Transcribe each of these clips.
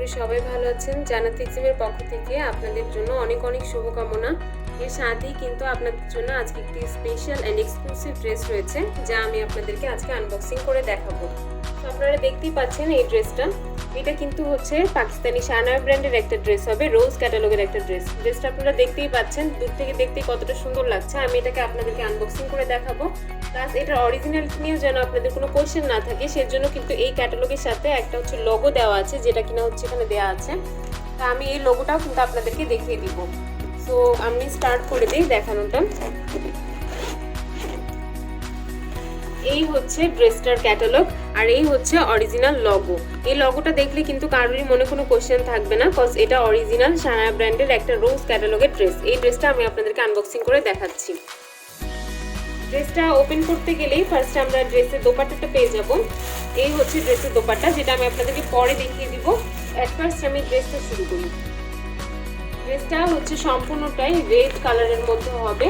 করি সবাই ভালো আছেন। জান্নাত এক্সিমের পক্ষ থেকে আপনাদের জন্য অনেক অনেক শুভকামনা। এর সাথেই কিন্তু আপনাদের জন্য আজকে একটি স্পেশাল অ্যান্ড এক্সক্লুসিভ ড্রেস রয়েছে, যা আমি আপনাদেরকে আজকে আনবক্সিং করে দেখাবো। তো আপনারা দেখতেই পাচ্ছেন এই ড্রেসটা, এটা কিন্তু হচ্ছে পাকিস্তানি শানায়া ব্র্যান্ডের একটা ড্রেস হবে, রোজ ক্যাটালগের একটা ড্রেসটা আপনারা দেখতেই পাচ্ছেন। দূর থেকে দেখতে কতটা সুন্দর লাগছে। আমি এটাকে আপনাদেরকে আনবক্সিং করে দেখাবো। প্লাস এটার অরিজিনালিটি নিয়ে যেন আপনাদের কোনো কোয়েশ্চেন না থাকে, সেজন্য কিন্তু এই ক্যাটালগের সাথে একটা হচ্ছে লোগো দেওয়া আছে, যেটা কিনা হচ্ছে এখানে দেওয়া আছে। তা আমি এই লোগোটাও কিন্তু আপনাদেরকে দেখিয়ে দিব। সো আমি স্টার্ট করে দিই দেখানোটা। এই হচ্ছে ড্রেসটার ক্যাটালগ আর এই হচ্ছে অরিজিনাল লগো। এই লগোটা দেখলে কিন্তু কারোরই মনে কোনো কোশ্চেন থাকবে না, কজ এটা অরিজিনাল শানায়া ব্র্যান্ডের একটা রোজ ক্যাটালগের ড্রেস। এই ড্রেসটা আমি আপনাদেরকে আনবক্সিং করে দেখাচ্ছি। ড্রেসটা ওপেন করতে গেলেই ফার্স্ট আমরা ড্রেসের দোপাট্টাটা পেয়ে যাব। এই হচ্ছে ড্রেসের দোপাট্টা, যেটা আমি আপনাদেরকে পরে দেখিয়ে দিব। অ্যাট ফার্স্ট আমি ড্রেসটা শুরু করি। ড্রেসটা হচ্ছে সম্পূর্ণটাই রেড কালারের মধ্যে হবে।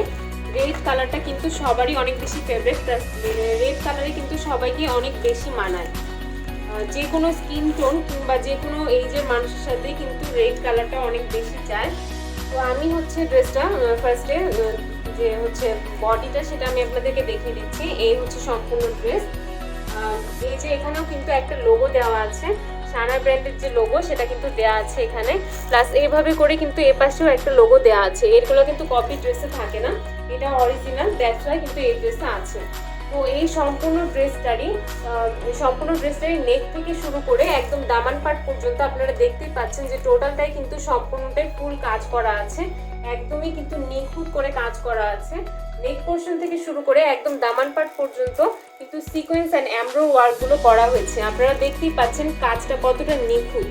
রেড কালারটা কিন্তু সবারই অনেক বেশি ফেভারিট। রেড কালারে কিন্তু সবাইকে অনেক বেশি মানায়। যে কোনো স্কিন টোন কিংবা যে কোনো এইজের মানুষের সাথে কিন্তু রেড কালারটা অনেক বেশি চায়। তো আমি হচ্ছে ড্রেসটা ফার্স্টে যে হচ্ছে বডিটা সেটা আমি আপনাদেরকে দেখিয়ে দিচ্ছি। এই হচ্ছে সম্পূর্ণ ড্রেস। এই যে এখানেও কিন্তু একটা লোগো দেওয়া আছে, শানায়া ব্র্যান্ডের যে লোগো সেটা কিন্তু দেওয়া আছে এখানে। প্লাস এইভাবে করে কিন্তু এ পাশেও একটা লোগো দেওয়া আছে। এগুলো কিন্তু কপি ড্রেসে থাকে না, এটা অরিজিনাল, দ্যাটস ওয়াই কিন্তু এই ড্রেসটা আছে। তো এই সম্পূর্ণ ড্রেসটারই নেক থেকে শুরু করে একদম দামান পাট পর্যন্ত আপনারা দেখতেই পাচ্ছেন যে টোটালটাই কিন্তু সম্পূর্ণটাই ফুল কাজ করা আছে। একদমই কিন্তু নিখুঁত করে কাজ করা আছে। নেক পোর্শন থেকে শুরু করে একদম দামান পাট পর্যন্ত কিন্তু সিকোয়েন্স অ্যান্ড এমব্রো ওয়ার্কগুলো করা হয়েছে। আপনারা দেখতেই পাচ্ছেন কাজটা কতটা নিখুঁত,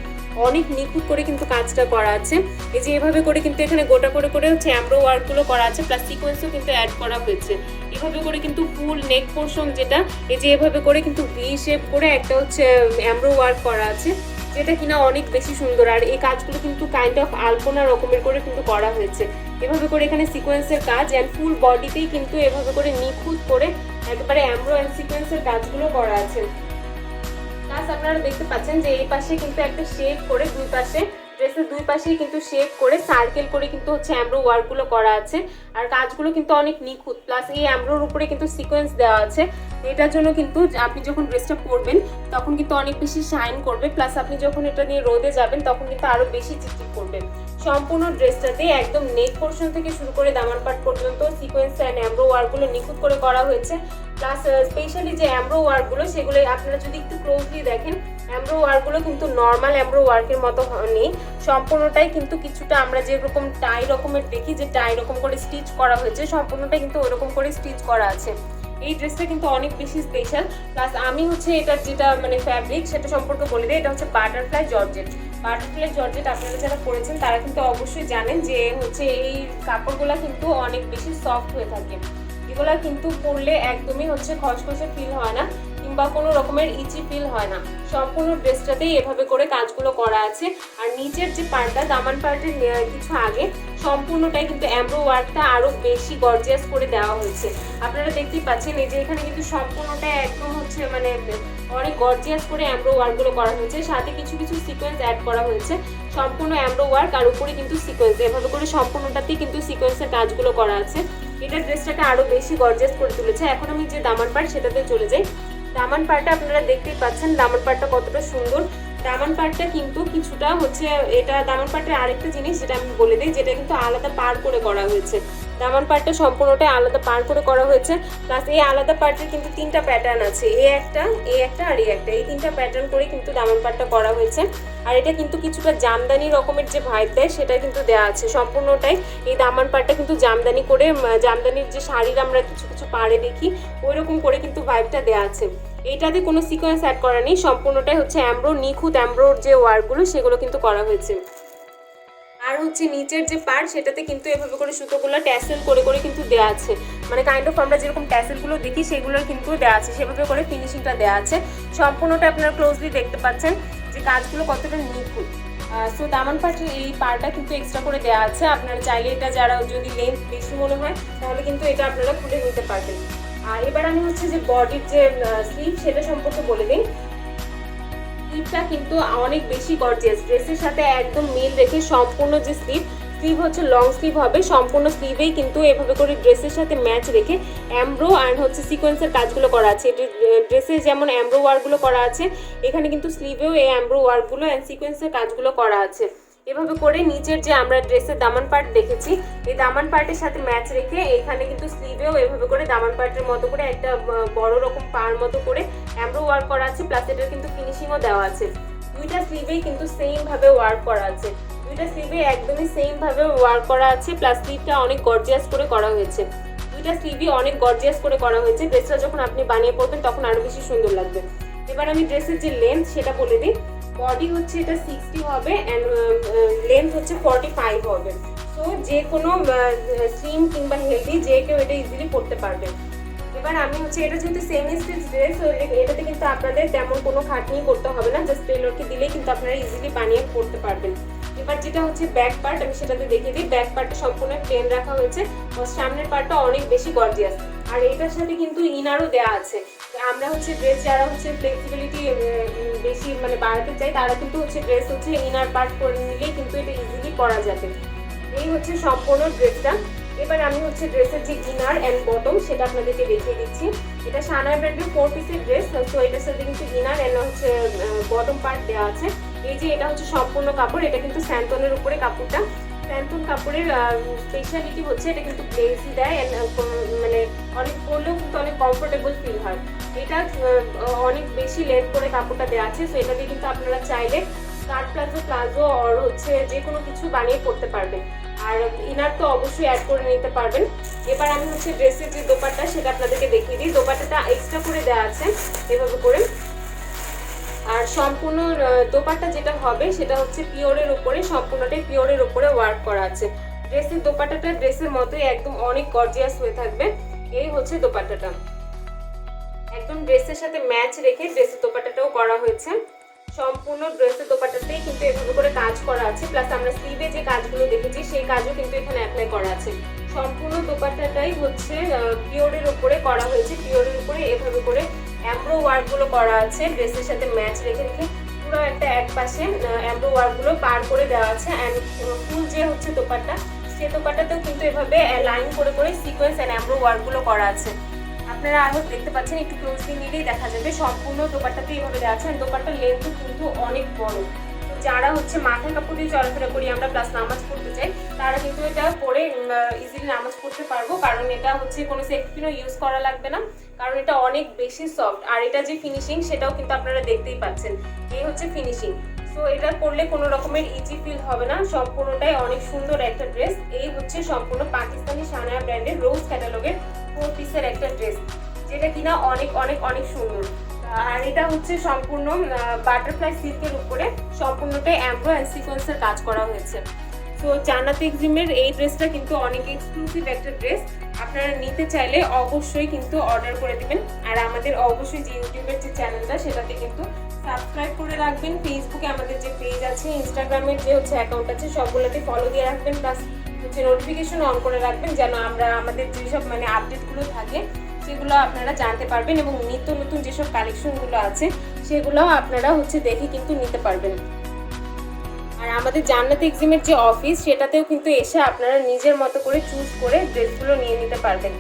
অনেক নিখুঁত করে কিন্তু কাজটা করা আছে। এই যে এভাবে করে কিন্তু এখানে গোটা করে করে হচ্ছে এমব্রো ওয়ার্কগুলো করা আছে, প্লাস সিকোয়েন্সও কিন্তু অ্যাড করা হয়েছে। এভাবে করে কিন্তু ফুল নেক পোর্শন যেটা, এই যে এভাবে করে কিন্তু ভি শেপ করে একটা হচ্ছে এমব্রো ওয়ার্ক করা আছে, যেটা কিনা অনেক বেশি সুন্দর। আর এই কাজগুলো কিন্তু কাইন্ড অফ আলপনা রকমের করে কিন্তু করা হয়েছে। এভাবে করে এখানে সিকোয়েন্সের কাজ অ্যান্ড ফুল বডিতেই কিন্তু এভাবে করে নিখুঁত করে একেবারে এমব্রো অ্যান্ড সিকোয়েন্সের কাজগুলো করা আছে। প্লাস আপনারা দেখতে পাচ্ছেন যে এই পাশে কিন্তু একটা শেপ করে দুই পাশে ড্রেসের দুই পাশেই কিন্তু শেপ করে সার্কেল করে কিন্তু হচ্ছে এমব্রো ওয়ার্কগুলো করা আছে। আর কাজগুলো কিন্তু অনেক নিখুঁত। প্লাস এই এমব্রোর উপরে কিন্তু সিকোয়েন্স দেওয়া আছে। এটার জন্য কিন্তু আপনি যখন ড্রেসটা পরবেন তখন কিন্তু অনেক বেশি শাইন করবে। প্লাস আপনি যখন এটা নিয়ে রোদে যাবেন তখন কিন্তু আরো বেশি চিকচিক করবে। সম্পূর্ণ ড্রেসটাতে একদম নেক পোর্শন থেকে শুরু করে দামান পাট পর্যন্ত সিকোয়েন্স অ্যান্ড এমব্রো ওয়ার্কগুলো নিখুঁত করে করা হয়েছে। প্লাস স্পেশালি যে এমব্রো ওয়ার্কগুলো সেগুলো আপনারা যদি একটু ক্লোজলি দেখেন, এমব্রো ওয়ার্কগুলো কিন্তু নর্মাল এমব্রো ওয়ার্কের মতো নেই। সম্পূর্ণটাই কিন্তু কিছুটা আমরা যেরকম টাই রকমের দেখি যে টাই রকম করে স্টিচ করা হয়েছে, সম্পূর্ণটাই কিন্তু ওরকম করে স্টিচ করা আছে। এই ড্রেসটা কিন্তু অনেক বেশি স্পেশাল। প্লাস আমি হচ্ছে এটার যেটা মানে ফ্যাব্রিক সেটা সম্পর্কে বলে দিই। এটা হচ্ছে বাটারফ্লাই জর্জেট। বাটারফ্লাই জর্জেট আপনারা যারা পরেছেন তারা কিন্তু অবশ্যই জানেন যে হচ্ছে এই কাপড়গুলো কিন্তু অনেক বেশি সফট হয়ে থাকে। এগুলা কিন্তু পরলে একদমই হচ্ছে খসখসে ফিল হয় না কিংবা কোনো রকমের ইচি ফিল হয় না। সম্পূর্ণ ড্রেসটাতেই এভাবে করে কাজগুলো করা আছে। আর নিচের যে পার্টটা দামান পার্টের কিছু আগে সম্পূর্ণটাই কিন্তু এমব্রো ওয়ার্কটা আরো বেশি গর্জিয়াস করে দেওয়া হয়েছে। আপনারা দেখতেই পাচ্ছেন এই যে এখানে কিন্তু সম্পূর্ণটাই একদম হচ্ছে মানে অনেক গর্জিয়াস করে এমব্রো ওয়ার্কগুলো করা হয়েছে। সাথে কিছু কিছু সিকোয়েন্স অ্যাড করা হয়েছে। সম্পূর্ণ এমব্রো ওয়ার্ক আর উপরে কিন্তু সিকোয়েন্স, এভাবে করে সম্পূর্ণটাতেই কিন্তু সিকোয়েন্সের কাজগুলো করা আছে। এটা ড্রেসটাকে আরো বেশি গর্জিয়াস করে তুলেছে। এখন আমি যে দামান পার্ট সেটাতে চলে যাই। দামান পার্টটা আপনারা দেখতেই পাচ্ছেন দামান পার্টটা কতটা সুন্দর। দামান পার্টটা কিন্তু কিছুটা হচ্ছে এটা দামান পার্টের আরেকটা জিনিস যেটা আমি বলে দিই, যেটা কিন্তু আলাদা পার করে করা হয়েছে। দামান পার্টটা সম্পূর্ণটাই আলাদা পার করে করা হয়েছে। প্লাস এই আলাদা পার্টের কিন্তু তিনটা প্যাটার্ন আছে, এ একটা আর এই তিনটা প্যাটার্ন করে কিন্তু দামান পার্টটা করা হয়েছে। আর এটা কিন্তু কিছুটা জামদানি রকমের যে ভাইব দেয় সেটা কিন্তু দেওয়া আছে সম্পূর্ণটাই। এই দামান পার্টটা কিন্তু জামদানি করে, জামদানির যে শাড়ির আমরা কিছু কিছু পাড়ে দেখি ওই রকম করে কিন্তু ভাইবটা দেওয়া আছে। এটাতে কোনো সিকোয়েন্স অ্যাড করা নেই, সম্পূর্ণটাই হচ্ছে এমব্রো, নিখুঁত এমব্রোর যে ওয়ার্কগুলো সেগুলো কিন্তু করা হয়েছে। আর হচ্ছে নিচের যে পার্ট সেটাতে কিন্তু এভাবে করে সুতোগুলো ট্যাসেল করে করে কিন্তু দেওয়া আছে, মানে কাইন্ড অফ আমরা যেরকম ট্যাসেলগুলো দেখি সেগুলোর কিন্তু দেওয়া আছে, সেভাবে করে ফিনিশিংটা দেওয়া আছে। সম্পূর্ণটা আপনারা ক্লোজলি দেখতে পাচ্ছেন যে কাজগুলো কতটা নিখুঁত। সো দামান পার্টের এই পার্টটা কিন্তু এক্সট্রা করে দেওয়া আছে। আপনারা চাইলে এটা যারা যদি লেন্থ বেশি মনে হয় তাহলে কিন্তু এটা আপনারা খুলে নিতে পারবেন। আর এবার আমি হচ্ছে যে বডির যে স্লিভ সেটা সম্পর্কে বলে দিই। স্লিভটা কিন্তু অনেক বেশি গর্জিয়াস, ড্রেসের সাথে একদম মিল রেখে সম্পূর্ণ যে স্লিভ হচ্ছে লং স্লিভ হবে, সম্পূর্ণ স্লিভেই কিন্তু এভাবে করে ড্রেসের সাথে ম্যাচ রেখে অ্যামব্রো অ্যান্ড হচ্ছে সিকোয়েন্সের কাজগুলো করা আছে। ড্রেসে যেমন অ্যামব্রো ওয়ার্কগুলো করা আছে, এখানে কিন্তু স্লিভেও এই অ্যামব্রো ওয়ার্কগুলো অ্যান্ড সিকোয়েন্সের কাজগুলো করা আছে। এভাবে করে নিচের যে আমরা ড্রেসের দামান পার্ট দেখেছি, এই দামান পার্টের সাথে ম্যাচ রেখে এখানে কিন্তু স্লিভেও এভাবে করে দামান পার্টের মতো করে একটা বড় রকম পার মতো করে অ্যামব্রো ওয়ার্ক করা আছে, প্লাস এটার কিন্তু ফিনিশিংও দেওয়া আছে। দুইটা স্লিভেই কিন্তু সেম ভাবে ওয়ার্ক করা আছে, দুইটা স্লিভে একদমই সেম ভাবে ওয়ার্ক করা আছে, প্লাস স্লিভটা অনেক গর্জিয়াস করে করা হয়েছে। দুইটা স্লিভই অনেক গর্জিয়াস করে করা হয়েছে, ড্রেসটা যখন আপনি বানিয়ে পড়বেন তখন আরো বেশি সুন্দর লাগবে। এবার আমি ড্রেসের যে লেন্থ সেটা বলে দিই। বডি হচ্ছে এটা 60 হবে অ্যান্ড লেন্থ হচ্ছে 45 হবে। সো যে কোনো স্লিম কিংবা হেলদি যে কেউ এটা ইজিলি পরতে পারবে। এবার আমি হচ্ছে এটা যেহেতু সেমি স্টিচ ড্রেস, এটাতে কিন্তু আপনাদের তেমন কোনো খাটনি করতে হবে না, জাস্ট টেলরকে দিলেই কিন্তু আপনারা ইজিলি বানিয়ে পড়তে পারবেন। এবার যেটা হচ্ছে ব্যাক পার্ট, আমি সেটাতে দেখিয়ে দিই। ব্যাক পার্টটা সম্পূর্ণ প্লেন রাখা হয়েছে, সামনের পার্টটা অনেক বেশি গর্জিয়াস, আর এটার সাথে কিন্তু ইনারও দেওয়া আছে। আমরা হচ্ছে ড্রেস যারা হচ্ছে ফ্লেক্সিবিলিটি বেশি মানে বাড়াতে চাই, তারা কিন্তু হচ্ছে ড্রেস হচ্ছে ইনার পার্ট করে নিলেই কিন্তু এটা ইজিলি পরা যাবে। এই হচ্ছে সম্পূর্ণ ড্রেসটা। এবার আমি হচ্ছে ড্রেসের যে ইনার অ্যান্ড বটম সেটা আপনাদেরকে দেখিয়ে দিচ্ছি। এটা সানায়া ব্র্যান্ডের 4 পিসের ড্রেস, তো এটার সাথে কিন্তু ইনার অ্যান্ড হচ্ছে বটম পার্ট দেওয়া আছে। এই যে এটা হচ্ছে সম্পূর্ণ কাপড়, এটা কিন্তু স্যান্টনের উপরে কাপড়টা। স্যান্টন কাপড়ের স্পেশালিটি হচ্ছে এটা কিন্তু গ্লেজি দেয়, মানে অনেক পরলেও কিন্তু অনেক কমফোর্টেবল ফিল হয়। এটা অনেক বেশি লেন্থ করে কাপড়টা দেওয়া আছে, সো এটা দিয়ে কিন্তু আপনারা চাইলে স্কার্ট প্লাজো আর হচ্ছে যে কোনো কিছু বানিয়ে পরতে পারবেন, আর ইনার তো অবশ্যই অ্যাড করে নিতে পারবেন। এবার আমি হচ্ছে ড্রেসের যে দোপাট্টা সেটা আপনাদেরকে দেখিয়ে দিই। দোপাট্টাটা এক্সট্রা করে দেওয়া আছে এভাবে করে, আর সম্পূর্ণ দোপাট্টা যেটা হবে সেটা হচ্ছে পিওরের উপরে, সম্পূর্ণটাই পিওরের উপরে ওয়ার্ক করা আছে। ড্রেসের দোপাট্টাটা ড্রেসের মতোই একদম অনেক গর্জিয়াস হয়ে থাকবে। এই হচ্ছে দোপাট্টাটা, একদম ড্রেসের সাথে ম্যাচ রেখে ড্রেসের দোপাট্টাটাও করা হয়েছে। সম্পূর্ণ ড্রেসের দোপাট্টাতেই কিন্তু এভাবে করে কাজ করা আছে, প্লাস আমরা স্লিভে যে কাজগুলো দেখেছি সেই কাজও কিন্তু এখানে অ্যাপ্লাই করা আছে। সম্পূর্ণ দোপাট্টাটাই হচ্ছে পিওরের উপরে করা হয়েছে, পিওরের উপরে এভাবে করে অ্যামব্রো ওয়ার্কগুলো করা আছে, ড্রেসের সাথে ম্যাচ রেখে রেখে পুরো একটা এক পাশে অ্যামব্রো ওয়ার্কগুলো পার করে দেওয়া আছে। অ্যান্ড ফুল যে হচ্ছে দোপাট্টা, সেই দোপাট্টাতেও কিন্তু এভাবে লাইন করে করে সিকোয়েন্স অ্যান্ড অ্যামব্রো ওয়ার্কগুলো করা আছে। আপনারা আরও দেখতে পাচ্ছেন, একটু ক্লোজলি নিলেই দেখা যাবে সম্পূর্ণ দোপাট্টাতে এইভাবে দেওয়া আছে। দোপাট্টার লেন্থও কিন্তু অনেক বড়, যারা হচ্ছে মাথার কাপড় দিয়ে চলাফেরা করি আমরা প্লাস নামাজ পড়তে চাই, তারা কিন্তু এটা পরে ইজিলি নামাজ পড়তে পারবো, কারণ এটা হচ্ছে কোনো সেফটিনও ইউজ করা লাগবে না, কারণ এটা অনেক বেশি সফট। আর এটা যে ফিনিশিং সেটাও কিন্তু আপনারা দেখতেই পাচ্ছেন, এই হচ্ছে ফিনিশিং। সো এটা পরলে কোনো রকমের ইজি ফিল হবে না, সম্পূর্ণটাই অনেক সুন্দর একটা ড্রেস। এই হচ্ছে সম্পূর্ণ পাকিস্তানি সানায়া ব্র্যান্ডের রোজ ক্যাটালগের 4 পিসের একটা ড্রেস, যেটা কিনা অনেক অনেক অনেক সুন্দর। আর এটা হচ্ছে সম্পূর্ণ বাটারফ্লাই সিল্কের উপরে সম্পূর্ণটাই অ্যামব্রো অ্যান্ড সিকোয়েন্সের কাজ করা হয়েছে। সো জান্নাত এক্সিমের এই ড্রেসটা কিন্তু অনেক এক্সক্লুসিভ একটা ড্রেস, আপনারা নিতে চাইলে অবশ্যই কিন্তু অর্ডার করে দিবেন। আর আমাদের অবশ্যই যে ইউটিউবের যে চ্যানেলটা সেটাতে কিন্তু সাবস্ক্রাইব করে রাখবেন, ফেসবুকে আমাদের যে পেজ আছে, ইনস্টাগ্রামের যে হচ্ছে অ্যাকাউন্ট আছে, সবগুলোতে ফলো দিয়ে রাখবেন, প্লাস হচ্ছে নোটিফিকেশন অন করে রাখবেন, যেন আমরা আমাদের যেসব মানে আপডেটগুলো থাকে সেগুলো আপনারা জানতে পারবেন, এবং নিত্য নতুন যেসব কালেকশনগুলো আছে সেগুলোও আপনারা হচ্ছে দেখে কিন্তু নিতে পারবেন। আর আমাদের জান্নাত এক্সিমের যে অফিস সেটাতেও কিন্তু এসে আপনারা নিজের মতো করে চুজ করে ড্রেসগুলো নিয়ে নিতে পারবেন।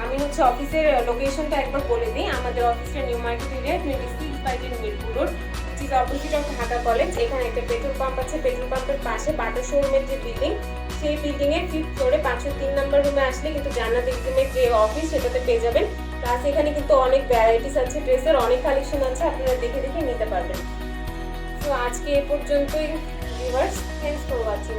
আমি হচ্ছে অফিসের লোকেশনটা একবার বলে দিই। আমাদের অফিসটা new market area 26/10 Mirpur road, ঠিক অপোজিট অফ ঢাকা কলেজ। এখানে একটা পেট্রোল পাম্প আছে, পেট্রোল পাম্পের পাশে বাটা শোরুমের যে বিল্ডিং, সেই বিল্ডিংয়ের 5th ফ্লোরে 503 নম্বর রুমে আসলে কিন্তু জান্নাত এক্সিমের যে অফিস সেটাতে পেয়ে যাবেন। প্লাস এখানে কিন্তু অনেক ভ্যারাইটিস আছে, ড্রেসের অনেক কালেকশন আছে, আপনারা দেখে দেখে নিতে পারবেন। তো আজকে এ পর্যন্তই ভিউয়ার্স, থ্যাঙ্কস ফর ওয়াচিং।